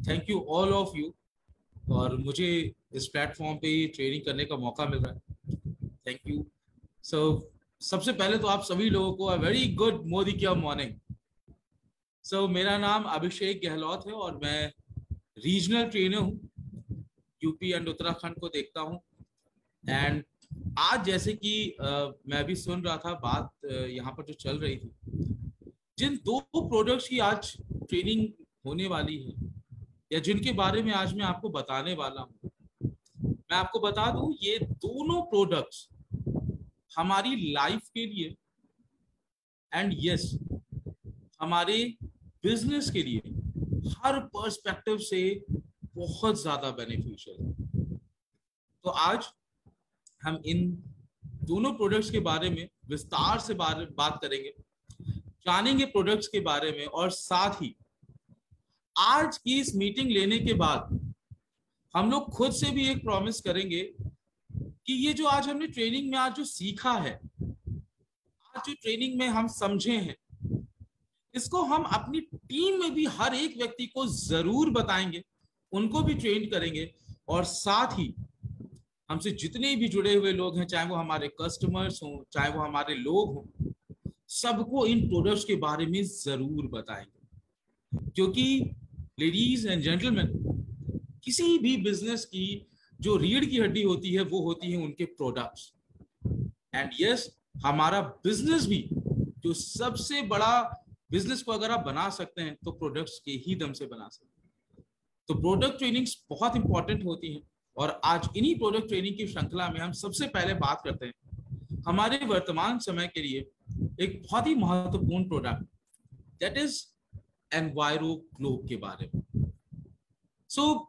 Thank you all of you. और मुझे इस प्लेटफॉर्म पे ट्रेनिंग करने का मौका मिल रहा है, थैंक यू। सो सबसे पहले तो आप सभी लोगों को अ वेरी गुड मोदी की मॉर्निंग। सो मेरा नाम अभिषेक गहलोत है और मैं रीजनल ट्रेनर हूँ, यूपी एंड उत्तराखंड को देखता हूँ। एंड आज जैसे कि मैं भी सुन रहा था बात यहाँ पर जो चल रही थी, जिन दो प्रोडक्ट्स की आज ट्रेनिंग होने वाली है या जिनके बारे में आज मैं आपको बताने वाला हूँ, मैं आपको बता दूं ये दोनों प्रोडक्ट्स हमारी लाइफ के लिए एंड यस हमारे बिजनेस के लिए हर पर्सपेक्टिव से बहुत ज्यादा बेनिफिशियल है। तो आज हम इन दोनों प्रोडक्ट्स के बारे में विस्तार से बात करेंगे, जानेंगे प्रोडक्ट्स के बारे में, और साथ ही आज की इस मीटिंग लेने के बाद हम लोग खुद से भी एक प्रॉमिस करेंगे कि ये जो आज हमने ट्रेनिंग में आज जो सीखा है, आज जो ट्रेनिंग में हम समझे हैं, इसको हम अपनी टीम में भी हर एक व्यक्ति को जरूर बताएंगे, उनको भी ट्रेन करेंगे। और साथ ही हमसे जितने भी जुड़े हुए लोग हैं, चाहे वो हमारे कस्टमर्स हों, चाहे वो हमारे लोग हों, सबको इन प्रोडक्ट्स के बारे में जरूर बताएंगे। क्योंकि लेडीज एंड जेंटलमैन, किसी भी बिजनेस की जो रीढ़ की हड्डी होती है वो होती है उनके प्रोडक्ट्स। एंड यस, हमारा बिजनेस भी जो सबसे बड़ा बिजनेस को अगर आप बना सकते हैं तो प्रोडक्ट्स के ही दम से बना सकते हैं। तो प्रोडक्ट ट्रेनिंग्स बहुत इंपॉर्टेंट होती हैं। और आज इन्हीं प्रोडक्ट ट्रेनिंग की श्रृंखला में हम सबसे पहले बात करते हैं हमारे वर्तमान समय के लिए एक बहुत ही महत्वपूर्ण product, that is enviro globe के बारे में। सो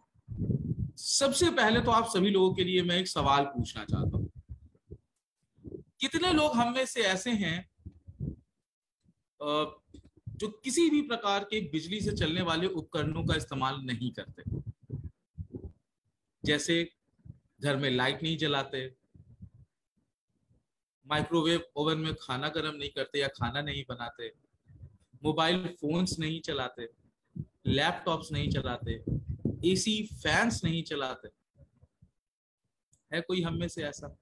सबसे पहले तो आप सभी लोगों के लिए मैं एक सवाल पूछना चाहता हूं। कितने लोग हम में से ऐसे हैं जो किसी भी प्रकार के बिजली से चलने वाले उपकरणों का इस्तेमाल नहीं करते? जैसे घर में लाइट नहीं जलाते, माइक्रोवेव ओवन में खाना गर्म नहीं करते या खाना नहीं बनाते, मोबाइल फोन्स नहीं चलाते, लैपटॉप्स नहीं चलाते, एसी फैंस नहीं चलाते। है कोई हम में से ऐसा?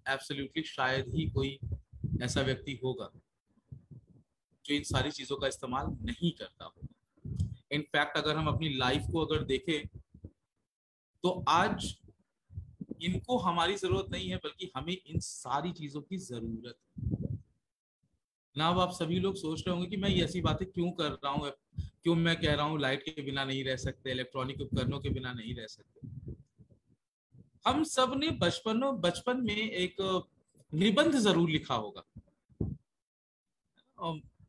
एब्सोल्युटली शायद ही कोई ऐसा व्यक्ति होगा जो इन सारी चीजों का इस्तेमाल नहीं करता होगा। इनफैक्ट अगर हम अपनी लाइफ को अगर देखें तो आज इनको हमारी जरूरत नहीं है, बल्कि हमें इन सारी चीजों की जरूरत है ना। अब आप सभी लोग सोच रहे होंगे कि मैं ये ऐसी बातें क्यों कर रहा हूँ, क्यों मैं कह रहा हूँ लाइट के बिना नहीं रह सकते, इलेक्ट्रॉनिक उपकरणों के बिना नहीं रह सकते। हम सब ने बचपन में एक निबंध जरूर लिखा होगा।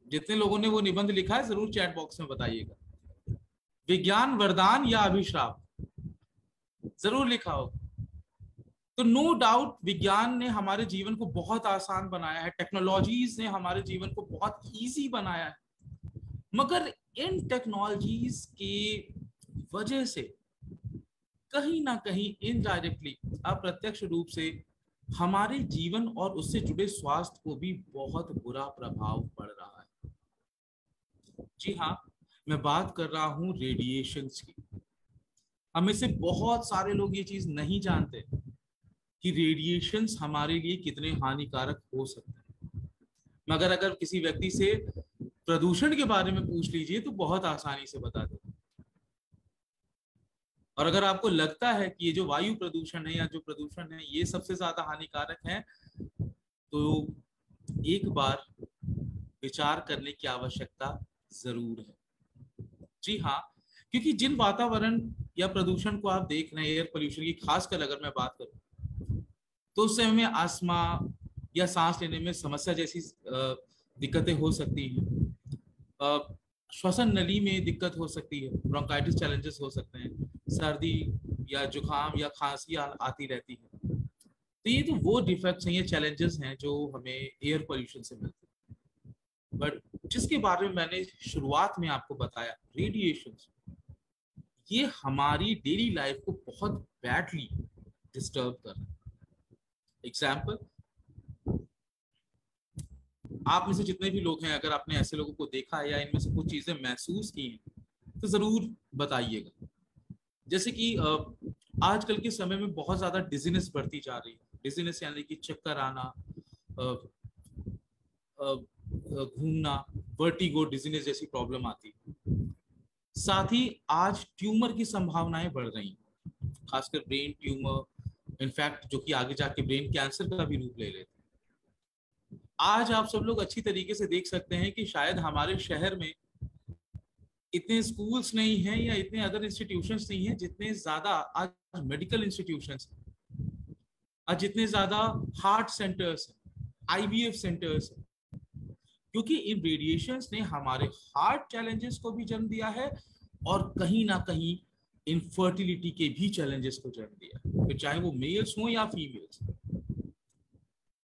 जितने लोगों ने वो निबंध लिखा है जरूर चैट बॉक्स में बताइएगा। विज्ञान वरदान या अभिशाप, जरूर लिखा होगा। तो नो डाउट विज्ञान ने हमारे जीवन को बहुत आसान बनाया है, टेक्नोलॉजीज ने हमारे जीवन को बहुत इजी बनाया है। मगर इन टेक्नोलॉजीज की वजह से कहीं ना कहीं इनडायरेक्टली, अप्रत्यक्ष रूप से हमारे जीवन और उससे जुड़े स्वास्थ्य को भी बहुत बुरा प्रभाव पड़ रहा है। जी हाँ, मैं बात कर रहा हूं रेडिएशंस की। हमें से बहुत सारे लोग ये चीज नहीं जानते कि रेडिएशंस हमारे लिए कितने हानिकारक हो सकते हैं। मगर अगर किसी व्यक्ति से प्रदूषण के बारे में पूछ लीजिए तो बहुत आसानी से बता देगा। और अगर आपको लगता है कि ये जो वायु प्रदूषण है या जो प्रदूषण है ये सबसे ज्यादा हानिकारक है, तो एक बार विचार करने की आवश्यकता जरूर है। जी हाँ, क्योंकि जिन वातावरण या प्रदूषण को आप देख रहे हैं, एयर पोल्यूशन की खासकर अगर मैं बात करूं, तो उससे हमें अस्थमा या सांस लेने में समस्या जैसी दिक्कतें हो सकती हैं। श्वसन नली में दिक्कत हो सकती है, ब्रोंकाइटिस चैलेंजेस हो सकते हैं, सर्दी या जुकाम या खांसी आती रहती है। तो ये तो वो डिफेक्ट्स हैं, ये चैलेंजेस हैं जो हमें एयर पोल्यूशन से मिलते हैं। बट जिसके बारे में मैंने शुरुआत में आपको बताया, रेडिएशन, ये हमारी डेली लाइफ को बहुत बैडली डिस्टर्ब कर रहा है। एग्जाम्पल, आप में से जितने भी लोग हैं, अगर आपने ऐसे लोगों को देखा है या इनमें से कुछ चीजें महसूस की हैं, तो जरूर बताइएगा। जैसे कि आजकल के समय में बहुत ज्यादा डिजीनेस बढ़ती जा रही है। डिजीनेस यानी कि चक्कर आना, घूमना, वर्टिगो, डिजीनेस जैसी प्रॉब्लम आती है। साथ ही आज ट्यूमर की संभावनाएं बढ़ रही हैं, खासकर ब्रेन ट्यूमर, इनफैक्ट जो कि आगे जाके ब्रेन कैंसर का भी रूप ले लेते हैं। आज आप सब लोग अच्छी तरीके से देख सकते हैं कि शायद हमारे शहर में इतने स्कूल्स नहीं हैं या इतने अदर इंस्टीट्यूशंस नहीं हैं जितने ज्यादा आज मेडिकल इंस्टीट्यूशंस, आज जितने ज्यादा हार्ट सेंटर्स, आईवीएफ सेंटर्स, क्योंकि इन रेडिएशंस ने हमारे हार्ट चैलेंजेस को भी जन्म दिया है और कहीं ना कहीं इनफर्टिलिटी के भी चैलेंजेस को जन्म दिया है, फिर चाहे वो मेल्स हो या फीमेल्स।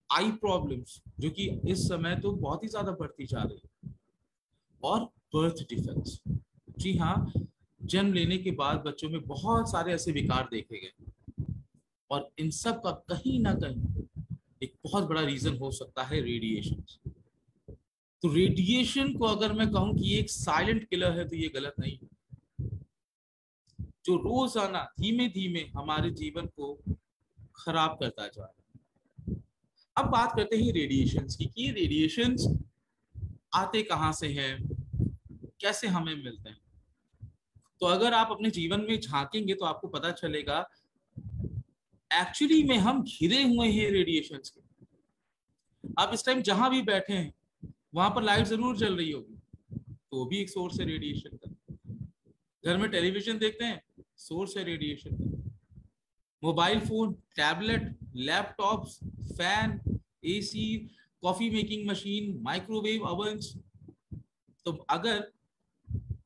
आई प्रॉब्लम्स जो कि इस समय तो बहुत ही ज्यादा बढ़ती जा रही है, और बर्थ डिफेक्ट्स, जी हाँ, जन्म लेने के बाद बच्चों में बहुत सारे ऐसे विकार देखे गए, और इन सब का कहीं ना कहीं एक बहुत बड़ा रीजन हो सकता है रेडिएशन। तो रेडिएशन को अगर मैं कहूं कि ये एक साइलेंट किलर है तो ये गलत नहीं है, जो रोजाना धीमे धीमे हमारे जीवन को खराब करता जा रहा है। अब बात करते हैं रेडिएशंस की, कि रेडिएशंस आते कहां से हैं, कैसे हमें मिलते हैं। तो अगर आप अपने जीवन में झांकेंगे तो आपको पता चलेगा एक्चुअली में हम घिरे हुए हैं रेडिएशंस के। आप इस टाइम जहां भी बैठे हैं वहां पर लाइट जरूर जल रही होगी, तो वो भी एक सोर्स है रेडिएशन का। घर में टेलीविजन देखते हैं, सोर्स है रेडिएशन का। Mobile phone, tablet, laptops, fan, AC, coffee making machine, microwave ओवन्स। तो अगर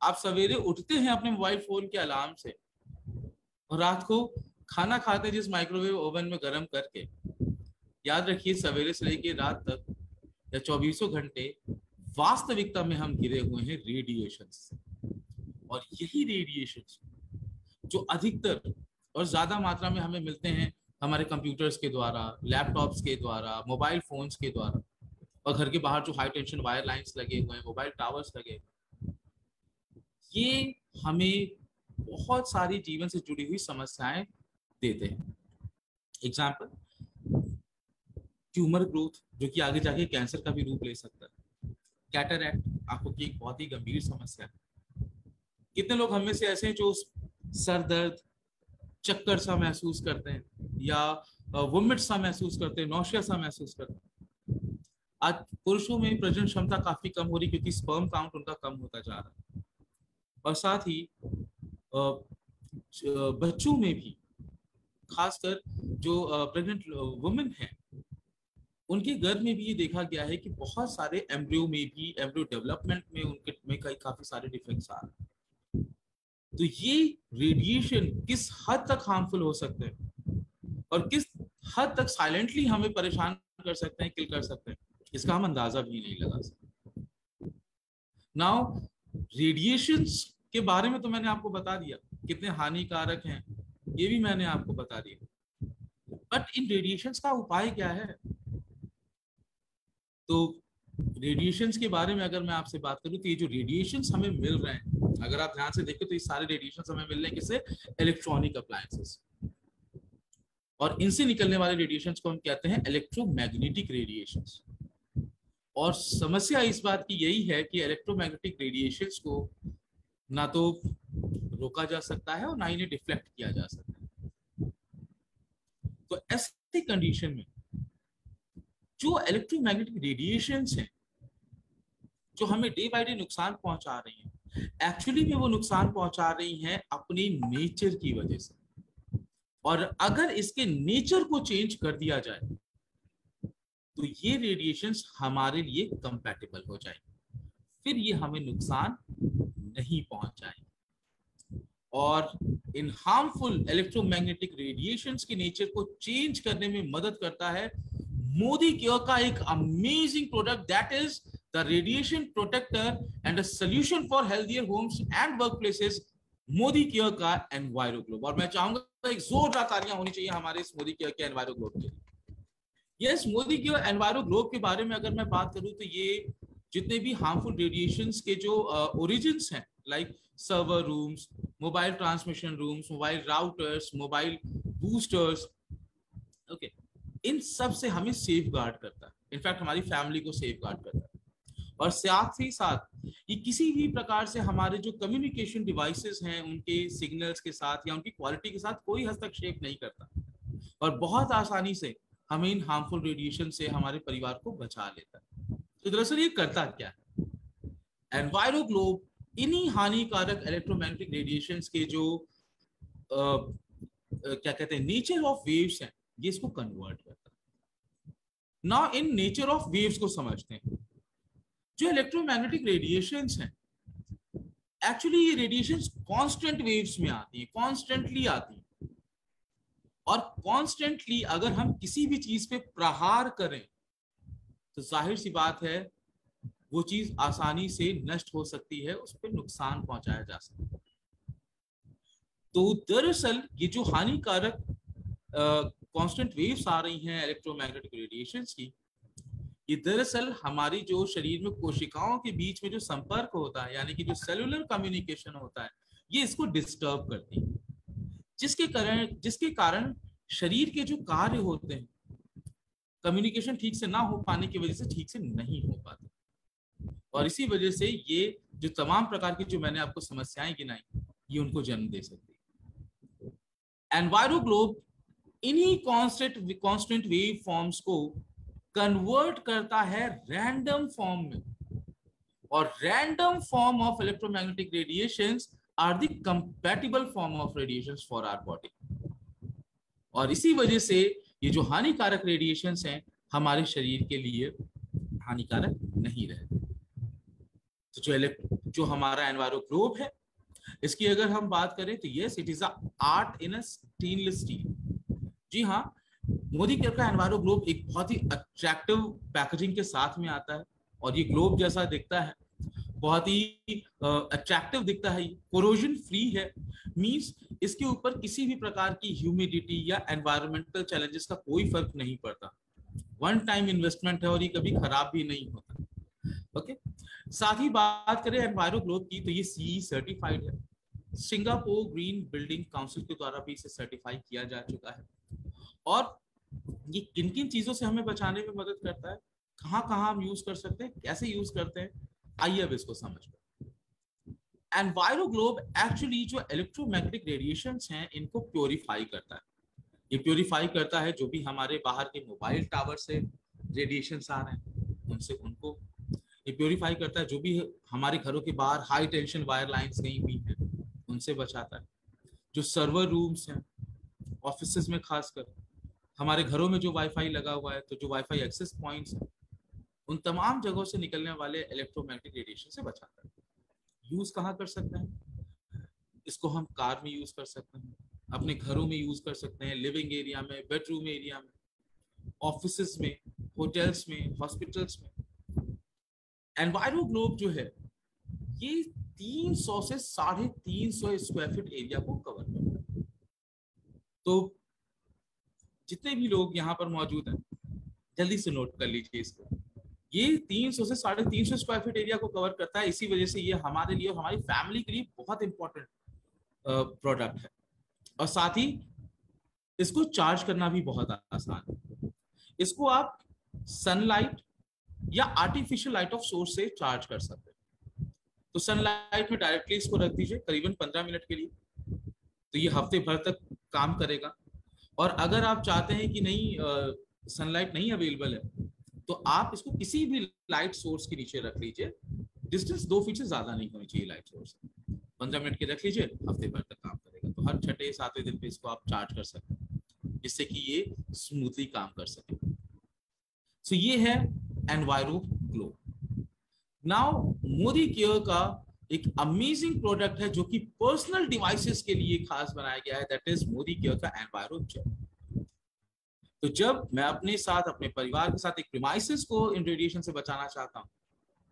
आप सवेरे उठते हैं अपने मोबाइल फोन के अलार्म से और रात को खाना खाते हैं जिस माइक्रोवेव ओवन में गर्म करके, याद रखिए सवेरे से लेकर रात तक या 24 घंटे वास्तविकता में हम घिरे हुए हैं रेडिएशन से। और यही रेडिएशन जो अधिकतर और ज्यादा मात्रा में हमें मिलते हैं हमारे कंप्यूटर्स के द्वारा, लैपटॉप्स के द्वारा, मोबाइल फोन्स के द्वारा, और घर के बाहर जो हाई टेंशन वायर लाइंस लगे हुए हैं, मोबाइल टावर्स लगे हुए हैं, ये हमें बहुत सारी जीवन से जुड़ी हुई समस्याएं देते हैं। एग्जाम्पल, ट्यूमर ग्रोथ जो कि आगे जाके कैंसर का भी रूप ले सकता है। कैटरैक्ट, आंखों की एक बहुत ही गंभीर समस्या है। कितने लोग हम में से ऐसे हैं जो सर दर्द, चक्कर सा महसूस करते हैं, या वोमिट सा महसूस करते हैं, नौशिया सा महसूस करते हैं। आज पुरुषों में प्रजनन क्षमता काफी कम हो रही क्योंकि स्पर्म काउंट उनका कम होता जा रहा है। और साथ ही बच्चों में भी, खासकर जो प्रेग्नेंट वुमेन हैं, उनके गर्भ में भी ये देखा गया है कि बहुत सारे एम्ब्रियो में भी, एम्ब्रियो डेवलपमेंट में उनके में काफी सारे डिफेक्ट्स आ रहे हैं। तो ये रेडिएशन किस हद तक हार्मफुल हो सकते हैं और किस हद तक साइलेंटली हमें परेशान कर सकते हैं, किल कर सकते हैं, इसका हम अंदाजा भी नहीं लगा सकते। नाउ रेडिएशंस के बारे में तो मैंने आपको बता दिया कितने हानिकारक हैं, ये भी मैंने आपको बता दिया, बट इन रेडिएशंस का उपाय क्या है? तो रेडिएशंस के बारे में अगर मैं आपसे बात करूं तो ये जो रेडिएशंस हमें मिल रहे हैं, अगर आप ध्यान से देखें तो ये सारे रेडिएशंस हमें मिल रहे हैं किससे? Electronic appliances. और इनसे निकलने वाले रेडिएशंस को हम कहते हैं इलेक्ट्रोमैग्नेटिक रेडिएशंस। और समस्या इस बात की यही है कि इलेक्ट्रोमैग्नेटिक रेडिएशंस को ना तो रोका जा सकता है और ना इन्हें डिफ्लेक्ट किया जा सकता है। तो ऐसी कंडीशन में जो इलेक्ट्रोमैग्नेटिक रेडिएशंस हैं जो हमें डे बाय डे नुकसान पहुंचा रही हैं, एक्चुअली में वो नुकसान पहुंचा रही हैं अपने नेचर की वजह से। और अगर इसके नेचर को चेंज कर दिया जाए तो ये रेडिएशंस हमारे लिए कंपैटिबल हो जाएंगे, फिर ये हमें नुकसान नहीं पहुंचाएंगे। और इन हार्मफुल इलेक्ट्रोमैग्नेटिक रेडिएशंस के नेचर को चेंज करने में मदद करता है मोदी केयर का एक amazing product, that is the radiation protector and a solution for healthier homes and workplaces, Modi care का एनवायरो ग्लोब। और मैं चाहूंगा एक जोरदार तालियां होनी चाहिए हमारे इस मोदी केयर के एनवायरो ग्लोब के लिए। Yes, Modi care enviro globe के बारे में अगर मैं बात करूं तो ये जितने भी हार्मफुल रेडिएशंस के जो ओरिजिन्स हैं, like server rooms, mobile transmission rooms, mobile routers, mobile boosters. Okay, इन सब से हमें सेफ गार्ड करता है, इनफैक्ट हमारी फैमिली को सेफ गार्ड करता है। और साथ ही साथ ये किसी भी प्रकार से हमारे जो कम्युनिकेशन डिवाइसेस हैं उनके सिग्नल्स के साथ या उनकी क्वालिटी के साथ कोई हस्तक्षेप नहीं करता, और बहुत आसानी से हमें इन हार्मफुल रेडिएशन से हमारे परिवार को बचा लेता है। तो दरअसल ये करता क्या है? एनवायरो ग्लोब इन्हीं हानिकारक इलेक्ट्रोमैग्नेटिक रेडिएशंस के जो क्या कहते हैं नेचर ऑफ वेव्स हैं, ये इसको कन्वर्ट करता है। Now in nature of waves को समझते हैं। जो इलेक्ट्रोमैग्नेटिक रेडिएशंस हैं, एक्चुअली ये रेडिएशंस कांस्टेंट वेव्स में आती है, कॉन्स्टेंटली आती है, और कॉन्स्टेंटली अगर हम किसी भी चीज पे प्रहार करें तो जाहिर सी बात है वो चीज आसानी से नष्ट हो सकती है, उस पर नुकसान पहुंचाया जा सकता है। तो दरअसल ये जो हानिकारक कांस्टेंट वेव्स आ रही हैं इलेक्ट्रोमैग्नेटिक रेडिएशंस की, ये दरअसल हमारी जो शरीर में कोशिकाओं के बीच में जो संपर्क होता है, यानी कि जो सेलुलर कम्युनिकेशन होता है, ये इसको डिस्टर्ब करती है, जिसके कारण शरीर के जो कार्य होते हैं कम्युनिकेशन ठीक से ना हो पाने की वजह से ठीक से नहीं हो पाते, और इसी वजह से ये जो तमाम प्रकार की जो मैंने आपको समस्याएं गिनाई, ये उनको जन्म दे सकती है। एनवायरो ग्लोब इन्हीं कांस्टेंट वेव फॉर्म्स को कन्वर्ट करता है रैंडम फॉर्म में, और random form of electromagnetic radiations are the compatible form of radiations for our body, और इसी वजह से ये जो हानिकारक रेडिएशंस हैं हमारे शरीर के लिए हानिकारक नहीं रहते। तो जो हमारा एनवायरो ग्लोब है, इसकी अगर हम बात करें तो yes, it is art in a stainless steel. जी हाँ, मोदी केयर का एनवायरो ग्लोब एक बहुत ही अट्रैक्टिव पैकेजिंग के साथ में आता है, और ये ग्लोब जैसा दिखता है, बहुत ही अट्रैक्टिव दिखता है, कोरोजन फ्री है, मींस इसके ऊपर किसी भी प्रकार की ह्यूमिडिटी या एनवायरमेंटल चैलेंजेस का कोई फर्क नहीं पड़ता, वन टाइम इन्वेस्टमेंट है और ये कभी खराब भी नहीं होता। ओके, साथ ही बात करें एनवायरो ग्लोब की, तो ये CE सर्टिफाइड है, सिंगापुर ग्रीन बिल्डिंग काउंसिल के द्वारा भी इसे सर्टिफाई किया जा चुका है, और ये किन किन चीजों से हमें बचाने में मदद करता है, कहाँ कहाँ हम यूज कर सकते हैं, कैसे यूज करते हैं, आइए अब इसको समझते हैं। एनवायरो ग्लोब एक्चुअली जो इलेक्ट्रोमैग्नेटिक रेडिएशंस हैं इनको प्योरीफाई करता है। ये प्योरीफाई करता है जो भी हमारे बाहर के मोबाइल टावर से रेडिएशंस आ रहे हैं उनसे, उनको ये प्योरीफाई करता है। जो भी हमारे घरों के बाहर हाई टेंशन वायर लाइंस गई हुई हैं उनसे बचाता है। जो सर्वर रूम्स हैं ऑफिसेज में, खासकर हमारे घरों में जो वाईफाई लगा हुआ है, तो जो वाईफाई एक्सेस पॉइंट्स हैं उन तमाम जगहों से निकलने वाले इलेक्ट्रोमैग्नेटिक रेडिएशन से बचाता है। यूज कहाँ कर सकते हैं इसको? हम कार में यूज कर सकते हैं, अपने घरों में यूज कर सकते हैं, लिविंग एरिया में, बेडरूम एरिया में, ऑफिसेज में, होटल्स में, हॉस्पिटल्स में। एनवायरो ग्लोब जो है ये 300 से 350 स्क्वायर फीट एरिया को कवर करता है। तो जितने भी लोग यहाँ पर मौजूद हैं जल्दी से नोट कर लीजिए इसको, ये 300 से 350 स्क्वायर फीट एरिया को कवर करता है। इसी वजह से ये हमारे लिए और हमारी फैमिली के लिए बहुत इंपॉर्टेंट प्रोडक्ट है, और साथ ही इसको चार्ज करना भी बहुत आसान है। इसको आप सनलाइट या आर्टिफिशियल लाइट ऑफ सोर्स से चार्ज कर सकते हैं। तो सनलाइट में डायरेक्टली इसको रख दीजिए करीबन 15 मिनट के लिए, तो ये हफ्ते भर तक काम करेगा। और अगर आप चाहते हैं कि नहीं, सनलाइट नहीं अवेलेबल है, तो आप इसको किसी भी लाइट सोर्स के नीचे रख लीजिए। डिस्टेंस 2 फीट से ज्यादा नहीं होनी चाहिए लाइट सोर्स। 15 मिनट के रख लीजिए, हफ्ते भर तक काम करेगा। तो हर 6 7वें दिन पे इसको आप चार्ज कर सकते हैं, जिससे कि ये स्मूथली काम कर सके। सो ये है enviro globe. Now Modi care का एक अमेजिंग प्रोडक्ट है जो कि पर्सनल डिवाइसेस के लिए खास बनाया गया है, दैट इज मोदी केयर का एनवायरो चिप। तो जब मैं अपने साथ, अपने परिवार के साथ एक प्रीमाइसेस को इन रेडिएशन से बचाना चाहता हूं,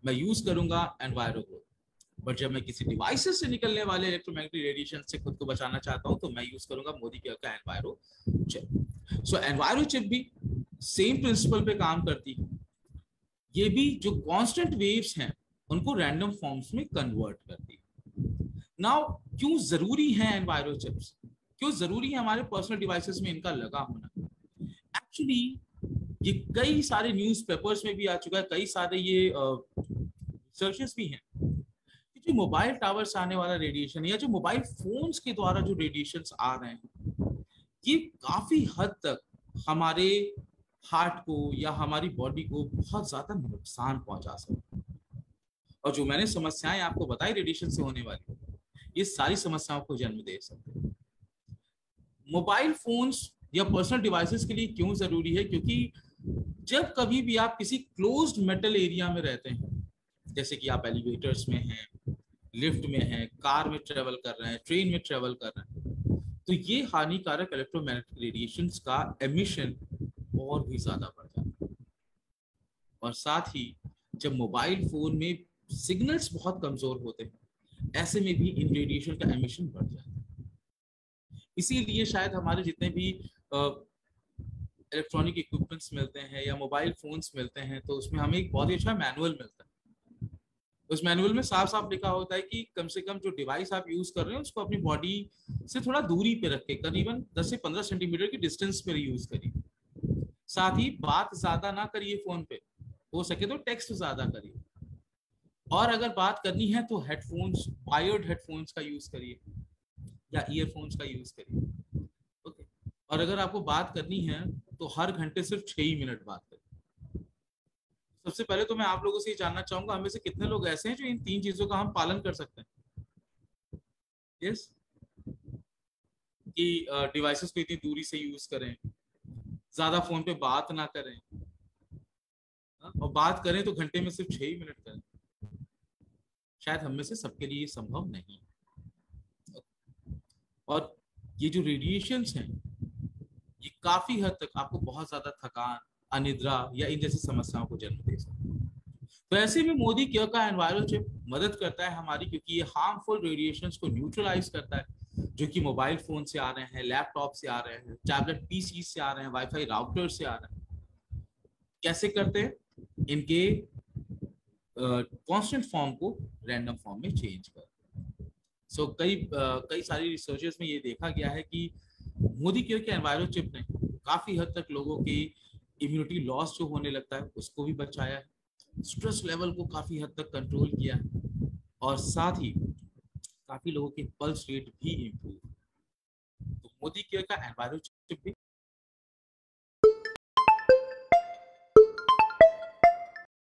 मैं यूज करूंगा एनवायरो ग्लोब। बट जब मैं किसी डिवाइसेस से निकलने वाले इलेक्ट्रोमैग्नेटिक रेडिएशन से खुद को बचाना चाहता हूं, तो मैं यूज करूंगा मोदी केयर का एनवायरो चिप। सो एनवायरो चिप भी सेम प्रिंसिपल पे काम करती है। ये भी जो कांस्टेंट वेव्स हैं उनको रैंडम फॉर्म्स में कन्वर्ट करती है। नाउ क्यों जरूरी है एनवायरो चिप्स, क्यों जरूरी है हमारे पर्सनल डिवाइसेस में इनका लगा होना? एक्चुअली ये कई सारे न्यूज़पेपर्स में भी आ चुका है, कई सारे ये रिसर्चेस भी हैं कि जो मोबाइल टावर से आने वाला रेडिएशन या जो मोबाइल फोन्स के द्वारा जो रेडिएशन आ रहे हैं, ये काफी हद तक हमारे हार्ट को या हमारी बॉडी को बहुत ज्यादा नुकसान पहुंचा सकते हैं। और जो मैंने समस्याएं आपको बताई रेडिएशन से होने वाली, ये सारी समस्याओं को जन्म दे सकते हैं। मोबाइल फोन्स या पर्सनल डिवाइसेस के लिए क्यों जरूरी है? क्योंकि जब कभी भी आप किसी क्लोज्ड मेटल एरिया में रहते हैं, जैसे कि आप एलिवेटर्स में हैं, लिफ्ट में हैं, कार में ट्रेवल कर रहे हैं, ट्रेन में ट्रेवल कर रहे हैं, तो ये हानिकारक इलेक्ट्रोमैग्नेटिक रेडिएशंस का एमिशन और भी ज्यादा बढ़ जाता है। और साथ ही जब मोबाइल फोन में सिग्नल्स बहुत कमजोर होते हैं, ऐसे में भी इन रेडिएशन का एमिशन बढ़ जाता है। इसीलिए शायद हमारे जितने भी इलेक्ट्रॉनिक इक्विपमेंट्स मिलते हैं या मोबाइल फोन्स मिलते हैं, तो उसमें हमें एक बहुत ही अच्छा मैनुअल मिलता है। उस मैनुअल में साफ साफ लिखा होता है कि कम से कम जो डिवाइस आप यूज कर रहे हैं उसको अपनी बॉडी से थोड़ा दूरी पे रख के, करीबन 10 से 15 सेंटीमीटर की डिस्टेंस पर यूज करिए। साथ ही बात ज्यादा ना करिए फोन पे, हो सके तो टेक्स्ट ज्यादा करिए। और अगर बात करनी है तो हेडफोन्स, वायर्ड हेडफोन्स का यूज करिए या ईयरफोन्स का यूज करिए। ओके। और अगर आपको बात करनी है तो हर घंटे सिर्फ 6 ही मिनट बात करिए। सबसे पहले तो मैं आप लोगों से ये जानना चाहूंगा, हमें से कितने लोग ऐसे हैं जो इन 3 चीजों का हम पालन कर सकते हैं? यस। कि डिवाइसेस को इतनी दूरी से यूज करें, ज्यादा फोन पे बात ना करें, और बात करें तो घंटे में सिर्फ 6 ही मिनट करें। शायद हम में से सबके लिए ये संभव नहीं है। और ये जो रेडिएशंस हैं, ये काफी हद तक आपको बहुत ज्यादा थकान, अनिद्रा या इन जैसी समस्याओं को जन्म दे सकते हैं। तो ऐसे में मोदी केयर का एनवायरो चिप मदद करता है हमारी, क्योंकि ये हार्मफुल रेडिएशंस को न्यूट्रलाइज करता है जो कि मोबाइल फोन से आ रहे हैं, लैपटॉप से आ रहे हैं, टैबलेट पीसी से आ रहे हैं, वाईफाई राउटर से आ रहे हैं। कैसे करते हैं? इनके कांस्टेंट फॉर्म को रैंडम फॉर्म में चेंज कर। सो कई सारी रिसर्चेस में ये देखा गया है कि मोदी केयर के एनवायरो चिप ने काफी हद तक लोगों की इम्यूनिटी लॉस जो होने लगता है उसको भी बचाया है, स्ट्रेस लेवल को काफी हद तक कंट्रोल किया है, और साथ ही काफी लोगों की पल्स रेट भी इम्प्रूव। तो मोदी केयर का एनवायरो चिप भी